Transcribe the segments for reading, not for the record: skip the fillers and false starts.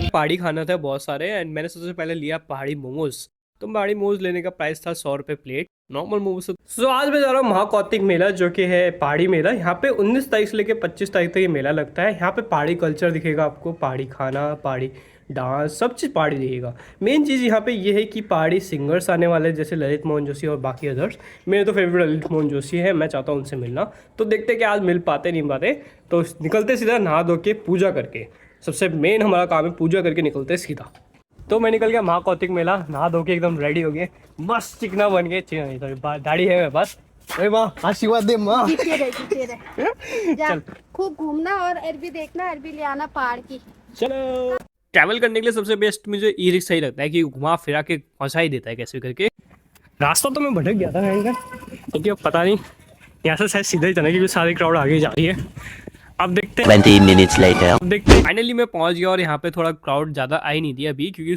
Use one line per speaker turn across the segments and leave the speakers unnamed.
पहाड़ी खाना था बहुत सारे एंड मैंने सबसे पहले लिया पहाड़ी मोमोज। तो पहाड़ी मोमोज लेने का प्राइस था 100 रुपये प्लेट नॉर्मल मोमोज। सो आज मैं जा रहा हूँ महाकौतिक मेला जो कि है पहाड़ी मेला। यहाँ पे 19 तारीख से लेकर 25 तारीख तक ये मेला लगता है। यहाँ पे पहाड़ी कल्चर दिखेगा आपको, पहाड़ी खाना, पहाड़ी डांस, सब चीज़ पहाड़ी दिखेगा। मेन चीज़ यहाँ पे ये है कि पहाड़ी सिंगर्स आने वाले हैं जैसे ललित मोहन जोशी और बाकी अदर्स। मेरे तो फेवरेट ललित मोहन जोशी है, मैं चाहता हूँ उनसे मिलना। तो देखते हैं कि आज मिल पाते नहीं पाते। तो निकलते सीधा नहा धो के पूजा करके। सबसे मेन हमारा काम है पूजा करके निकलते सीधा। तो मैं निकल गया महाकौतिक मेला, नहा धो के एकदम रेडी हो गए, मस्त चिकना बन गए। दाढ़ी है मेरे पास। अरे माँ आशीर्वाद दे माँ।
जीते रहे।
चल
खूब घूमना और अरबी देखना, अरबी ले आना पहाड़ की।
चलो। ट्रैवल करने के लिए सबसे बेस्ट मुझे ई रिक्शा ही लगता है कि घुमा फिरा के पहुंचा ही देता है कैसे करके। रास्ता तो मैं भटक गया था भयंकर, क्योंकि अब पता नहीं यहाँ से शायद सीधा ही जाना क्योंकि सारी क्राउड आगे जा रही है। अब देखते हैं
20 minutes later.
अब देखते हैं। फाइनली मैं पहुंच गया और यहाँ पे थोड़ा क्राउड ज्यादा आई नहीं थी अभी क्योंकि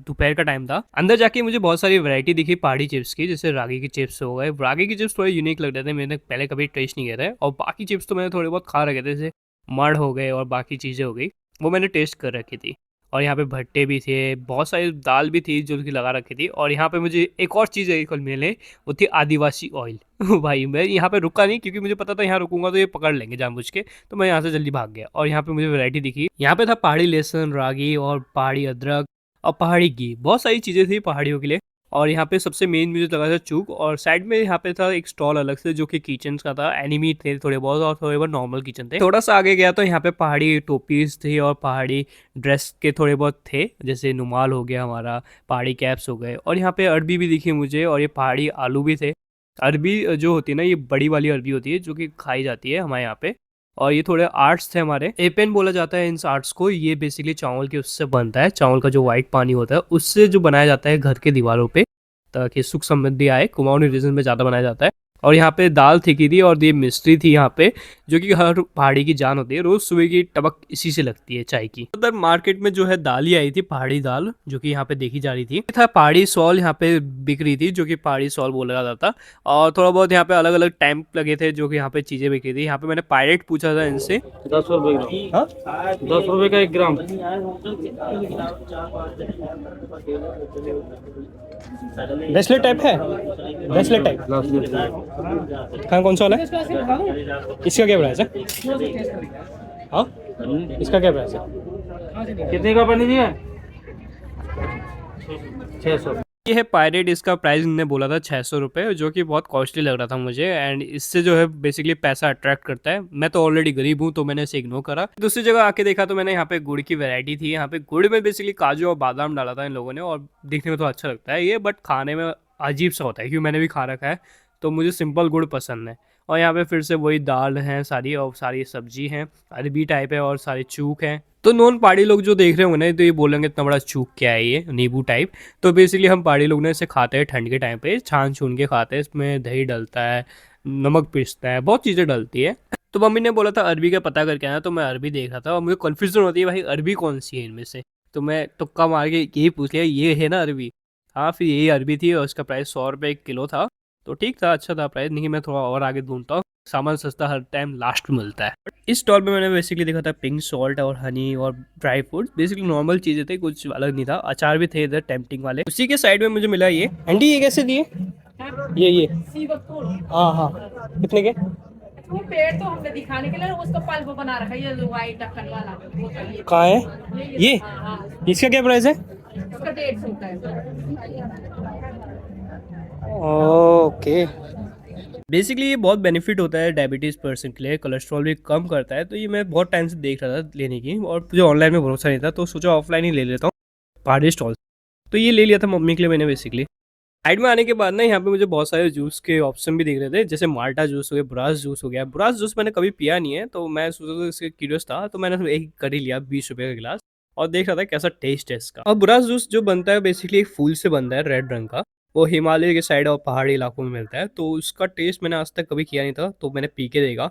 दोपहर का टाइम था। अंदर जाके मुझे बहुत सारी वैरायटी दिखी पहाड़ी चिप्स की, जैसे रागी के चिप्स हो गए। रागी के चिप्स थोड़े यूनिक लग रहे थे, मैंने पहले कभी टेस्ट नहीं किया था। और बाकी चिप्स तो मैंने थोड़े बहुत खा रखे थे, जैसे मड़ हो गए और बाकी चीज़ें हो गई, वो मैंने टेस्ट कर रखी थी। और यहाँ पे भट्टे भी थे, बहुत सारी दाल भी थी जो कि लगा रखी थी। और यहाँ पे मुझे एक और चीज़ एक मिले, वो थी आदिवासी ऑयल। भाई मैं यहाँ पे रुका नहीं क्योंकि मुझे पता था यहाँ रुकूंगा तो ये पकड़ लेंगे जानबूझ के, तो मैं यहाँ से जल्दी भाग गया। और यहाँ पे मुझे वैरायटी दिखी, यहाँ पे था पहाड़ी लहसुन, रागी और पहाड़ी अदरक और पहाड़ी घी, बहुत सारी चीज़ें थी पहाड़ियों के लिए। और यहाँ पे सबसे मेन मुझे लगा था चूक। और साइड में यहाँ पे था एक स्टॉल अलग से जो कि किचन का था, एनिमी थे थोड़े बहुत और थोड़े बहुत नॉर्मल किचन थे। थोड़ा सा आगे गया तो यहाँ पे पहाड़ी टोपीज थी और पहाड़ी ड्रेस के थोड़े बहुत थे, जैसे नुमाल हो गया हमारा, पहाड़ी कैप्स हो गए। और यहाँ पे अरबी भी दिखी मुझे और ये पहाड़ी आलू भी थे। अरबी जो होती है ना, ये बड़ी वाली अरबी होती है जो कि खाई जाती है हमारे यहाँ पे। और ये थोड़े आर्ट्स थे हमारे, एपेन बोला जाता है इन आर्ट्स को। ये बेसिकली चावल के उससे बनता है, चावल का जो व्हाइट पानी होता है उससे जो बनाया जाता है घर के दीवारों पे, ताकि सुख समृद्धि आए। कुमाऊनी रीजन में ज़्यादा बनाया जाता है। और यहाँ पे दाल थिकी थी और ये मिस्ट्री थी यहाँ पे, जो कि हर पहाड़ी की जान होती है। रोज सुबह की टपक इसी से लगती है चाय की। मतलब मार्केट में जो है दाल ही आई थी, पहाड़ी दाल, जो कि यहाँ पे देखी जा रही थी। था पहाड़ी सॉल यहाँ पे बिक रही थी, जो कि पहाड़ी सॉल बोला जाता था। और थोड़ा बहुत यहाँ पे अलग अलग टैंप लगे थे जो कि यहाँ पे चीजें बिक रही थी। यहाँ पे मैंने पायरेट पूछा था इनसे,
10 रुपए ग्राम। हाँ 10 रुपए का 1 ग्राम।
ब्रेसलेट टाइप है, ब्रेसलेट टाइप कहाँ कौन सा वाला है? इसका क्या प्राइस है? हाँ इसका क्या प्राइस है?
कितने का बनी दिया? 600।
ये है पायरेट, इसका प्राइस इन्होंने बोला था 600 रुपये, जो कि बहुत कॉस्टली लग रहा था मुझे। एंड इससे जो है बेसिकली पैसा अट्रैक्ट करता है। मैं तो ऑलरेडी गरीब हूँ तो मैंने इसे इग्नोर करा। दूसरी जगह आके देखा तो मैंने यहाँ पे गुड़ की वैरायटी थी। यहाँ पे गुड़ में बेसिकली काजू और बादाम डाला था इन लोगों ने, और दिखने में तो अच्छा लगता है ये, बट खाने में अजीब सा होता है क्योंकि मैंने भी खा रखा है, तो मुझे सिंपल गुड़ पसंद है। और यहाँ पे फिर से वही दाल है सारी, और सारी सब्जी हैं, अरबी टाइप है और सारे चूक हैं। तो नॉन पहाड़ी लोग जो देख रहे होंगे ना तो ये बोलेंगे इतना बड़ा चूक क्या है ये, नींबू टाइप। तो बेसिकली हम पहाड़ी लोग ना इसे खाते हैं ठंड के टाइम पे, छान छून के खाते हैं। इसमें दही डलता है, नमक पिसता है, बहुत चीज़ें डलती है। तो मम्मी ने बोला था अरबी का पता करके आना, तो मैं अरबी देख रहा था और मुझे कन्फ्यूजन होती है भाई अरबी कौन सी है इनमें से। तो मैं तुक्का मार के यही पूछ लिया, ये है ना अरबी? हाँ फिर यही अरबी थी और उसका प्राइस 100 रुपये 1 किलो था। तो ठीक था, अच्छा था प्राइस। नहीं मैं थोड़ा और आगे ढूंढता हूँ, सामान सस्ता हर टाइम लास्ट में मिलता है। इस स्टॉल पे मैंने बेसिकली देखा था पिंक सॉल्ट और हनी और ड्राई फ्रूट, बेसिकली नॉर्मल चीजें थे, कुछ अलग नहीं था। अचार भी थे इधर टेम्पटिंग वाले। उसी के साइड में मुझे मिला ये। आंटी ये कैसे दिए? ये हाँ हाँ कितने के?
वो पेड़ तो हमने दिखाने के लिए उसका पल्प बना रखा है, ये जो व्हाइट ढक्कन वाला वो चाहिए।
कहाँ है ये?
हाँ,
इसका क्या प्राइस है?
उसका 150 का है।
ओके। बेसिकली ये बहुत बेनिफिट होता है डायबिटीज़ पर्सन के लिए, कोलेस्ट्रॉल भी कम करता है। तो ये मैं बहुत टाइम से देख रहा था लेने की, और मुझे ऑनलाइन में भरोसा नहीं था तो सोचा ऑफलाइन ही ले लेता हूँ पहाड़ी स्टॉल। तो ये ले लिया था मम्मी के लिए मैंने बेसिकली। साइड में आने के बाद ना यहाँ पे मुझे बहुत सारे जूस के ऑप्शन भी दिख रहे थे, जैसे माल्टा जूस हो गया, बुरास जूस हो गया। बुरास जूस मैंने कभी पिया नहीं है तो मैं सोचा था इसके क्यूरियस था, तो मैंने एक कर ही लिया 20 रुपये का गिलास और देख रहा था कैसा टेस्ट है इसका। और बुरास जूस जो बनता है बेसिकली एक फूल से बनता है रेड रंग का, वो हिमालय के साइड और पहाड़ी इलाकों में मिलता है। तो उसका टेस्ट मैंने आज तक कभी किया नहीं था, तो मैंने पी के देखा।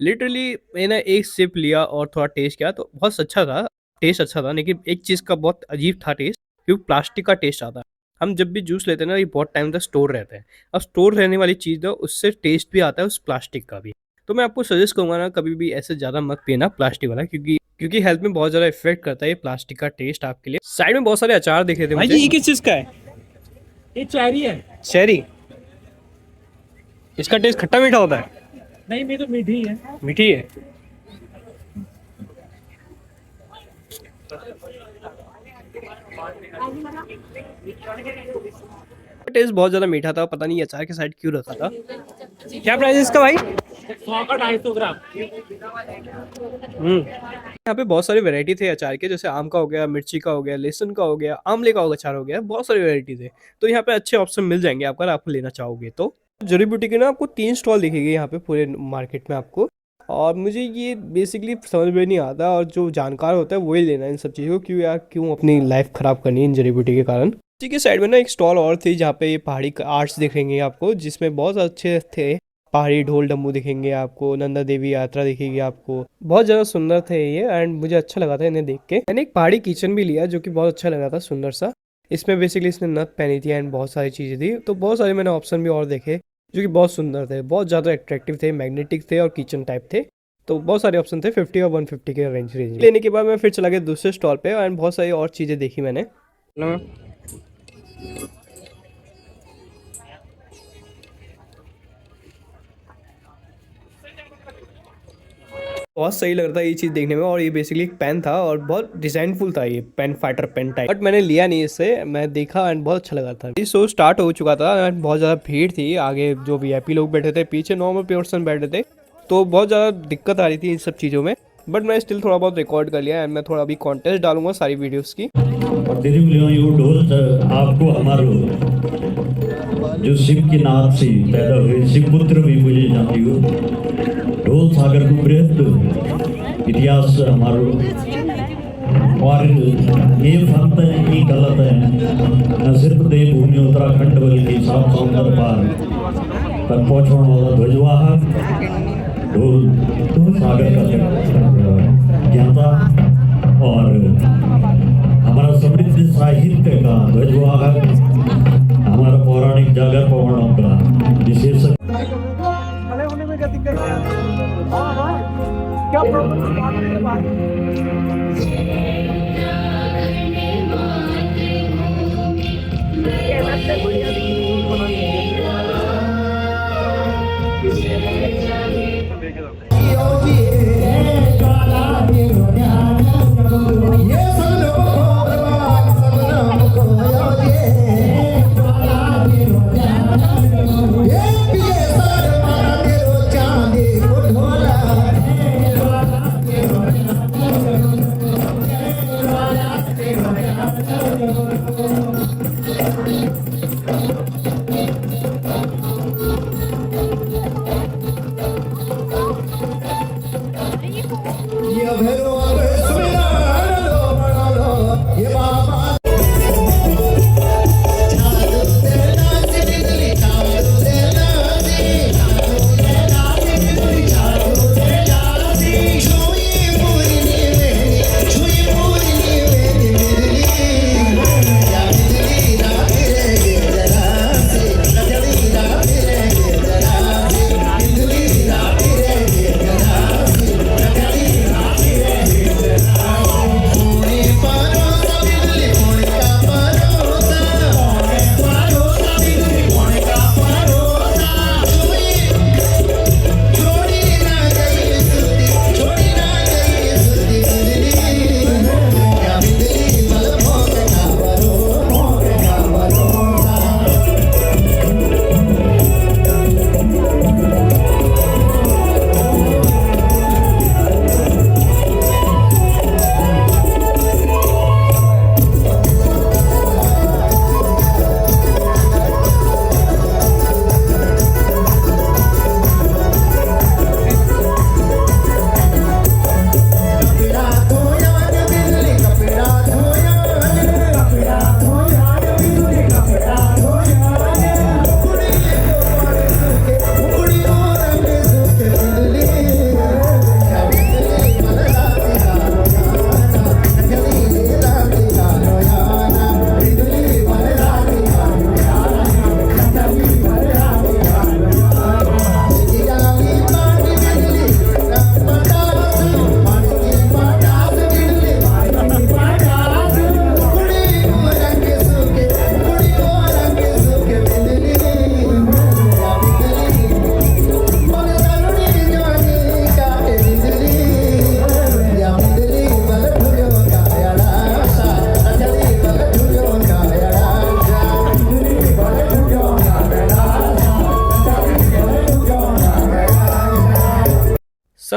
लिटरली मैंने एक सिप लिया और थोड़ा टेस्ट किया तो बहुत अच्छा था, टेस्ट अच्छा था। लेकिन एक चीज़ का बहुत अजीब था टेस्ट, क्योंकि प्लास्टिक का टेस्ट आता है। हम जब भी जूस लेते हैं ना ये बहुत टाइम तक स्टोर रहता है। अब स्टोर रहने वाली चीज़ दो उससे टेस्ट भी आता है उस प्लास्टिक का भी। तो मैं आपको सजेस्ट करूँगा ना कभी भी ऐसे ज़्यादा मत पीना प्लास्टिक वाला, क्योंकि क्योंकि हेल्थ में बहुत ज्यादा इफेक्ट करता है ये प्लास्टिक का टेस्ट आपके लिए। साइड में बहुत सारे अचार दिख रहे थे मुझे। ये किस चीज का है?
ये चेरी है।
चेरी। इसका टेस्ट खट्टा मीठा होता है?
नहीं, मैं तो मीठी है।
मीठी है। टेस्ट बहुत ज्यादा मीठा था, पता नहीं अचार के साइड क्यों रखा था। क्या प्राइस है इसका भाई?
100 का 250 ग्राम।
यहाँ पे बहुत सारी वैरायटी थे अचार के, जैसे आम का हो गया, मिर्ची का हो गया, लहसुन का हो गया, आमले का अचार हो गया, बहुत सारी वैरायटी थे। तो यहाँ पे अच्छे ऑप्शन मिल जाएंगे आपको अगर आप लेना चाहोगे तो। जड़ी बूटी के ना आपको 3 स्टॉल दिखेंगे यहाँ पे पूरे मार्केट में आपको। और मुझे ये बेसिकली समझ में नहीं आता, और जो जानकार होता है वही लेना इन सब चीज़ों को। क्यों यार, क्यों अपनी लाइफ खराब करनी है इन जड़ी बूटी के कारण। इसी के साइड में ना एक स्टॉल और थी जहाँ पे ये पहाड़ी आर्ट्स दिखेंगे आपको, जिसमें बहुत अच्छे थे। पहाड़ी ढोल डम्बू दिखेंगे आपको, नंदा देवी यात्रा दिखेगी आपको। बहुत ज़्यादा सुंदर थे ये, एंड मुझे अच्छा लगा था इन्हें देख के। मैंने एक पहाड़ी किचन भी लिया जो कि बहुत अच्छा लगा था, सुंदर सा। इसमें बेसिकली इसने नथ पहनी थी एंड बहुत सारी चीज़ें थी। तो बहुत सारे मैंने ऑप्शन भी और देखे जो कि बहुत सुंदर थे, बहुत ज़्यादा अट्रैक्टिव थे, मैग्नेटिक थे और किचन टाइप थे। तो बहुत सारे ऑप्शन थे 50 और 150 के रेंज लेने के बाद मैं फिर चला गया दूसरे स्टॉल पे एंड बहुत सारी और चीज़ें देखी मैंने। बहुत सही लग रहा था ये चीज़ देखने में, और ये बेसिकली एक पेन था और बहुत डिजाइनफुल था ये pen, fighter pen type. But मैंने लिया नहीं इससे, मैं देखा एंड बहुत अच्छा लगा था। ये शो स्टार्ट हो चुका था एंड बहुत ज़्यादा भीड़ थी आगे, जो वीआईपी लोग बैठे थे, पीछे नॉर्मल पर्सन बैठे थे। तो बहुत ज़्यादा दिक्कत आ रही थी इन सब चीज़ों में। बट मैं स्टिल थोड़ा बहुत रिकॉर्ड कर लिया एंड मैं थोड़ा अभी कॉन्टेस्ट डालूंगा सारी वीडियोस की।
आपको हमारो जो शिव की नाथ से पैदा हुए शिव पुत्र भी मुझे जानती हो। ढोल सागर को बृहद इतिहास हमारो, और ये फंत है, ये गलत है। न सिर्फ देवभूमि उत्तराखंड बल्कि 7 समुद्र पार तक पहुँचने वाला ध्वजवाहक ढोल सागर का ज्ञाता और हमारा समृद्ध साहित्य का ध्वजवाहक, हमारा पौराणिक जागर पौराणों का विशेष।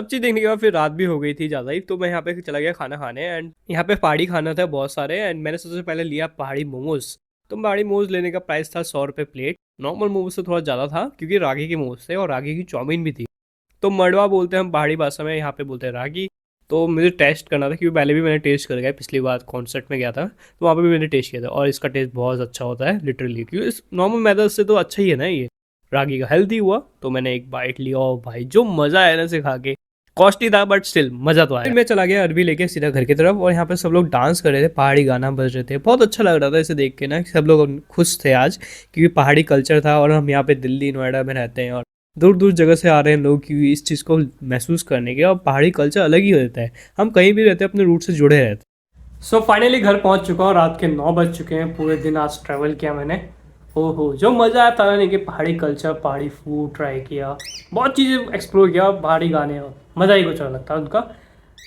सब चीज़ देखने के बाद फिर रात भी हो गई थी ज़्यादा ही, तो मैं यहाँ पे चला गया खाना खाने। एंड यहाँ पे पहाड़ी खाना था बहुत सारे, एंड मैंने सबसे पहले लिया पहाड़ी मोमोज। तो पहाड़ी मोमोज लेने का प्राइस था 100 रुपये प्लेट। नॉर्मल मोमोज से थोड़ा ज़्यादा था क्योंकि रागी के मोमोज थे और रागी की चाउमीन भी थी। तो मड़वा बोलते हैं हम पहाड़ी भाषा में, यहाँ पे बोलते हैं रागी। तो मुझे टेस्ट करना था क्योंकि पहले भी मैंने टेस्ट कर गया, पिछली बार कॉन्सर्ट में गया था तो वहाँ पे भी मैंने टेस्ट किया था, और इसका टेस्ट बहुत अच्छा होता है लिटरली, क्योंकि इस नॉर्मल मैदा से तो अच्छा ही है ना ये, रागी का हेल्दी हुआ। तो मैंने एक बाइट लिया और भाई जो मज़ा आया ना इसे खा के, कॉस्टली था बट स्टिल मज़ा तो आया। फिर मैं चला गया अरबी लेके सीधा घर की तरफ, और यहाँ पे सब लोग डांस कर रहे थे, पहाड़ी गाना बज रहे थे, बहुत अच्छा लग रहा था इसे देख के ना। सब लोग खुश थे आज क्योंकि पहाड़ी कल्चर था, और हम यहाँ पे दिल्ली नोएडा में रहते हैं और दूर दूर जगह से आ रहे हैं लोग क्योंकि इस चीज़ को महसूस करने के। और पहाड़ी कल्चर अलग ही होता है, हम कहीं भी रहते हैं अपने रूट से जुड़े रहते हैं। सो फाइनली घर पहुंच चुका हूँ, रात के 9 बज चुके हैं। पूरे दिन आज ट्रैवल किया मैंने, ओहो जो मज़ा आया था ना कि पहाड़ी कल्चर, पहाड़ी फूड ट्राई किया, बहुत चीज़ें एक्सप्लोर किया, पहाड़ी गाने, मज़ा ही कुछ अलग लगता है उनका।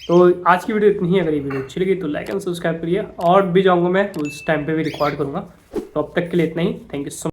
तो आज की वीडियो इतनी ही। अगर ये वीडियो अच्छी लगी तो लाइक एंड सब्सक्राइब करिए, और भी जाऊँगा मैं उस टाइम पे भी रिकॉर्ड करूँगा। तो अब तक के लिए इतना ही, थैंक यू सो मच।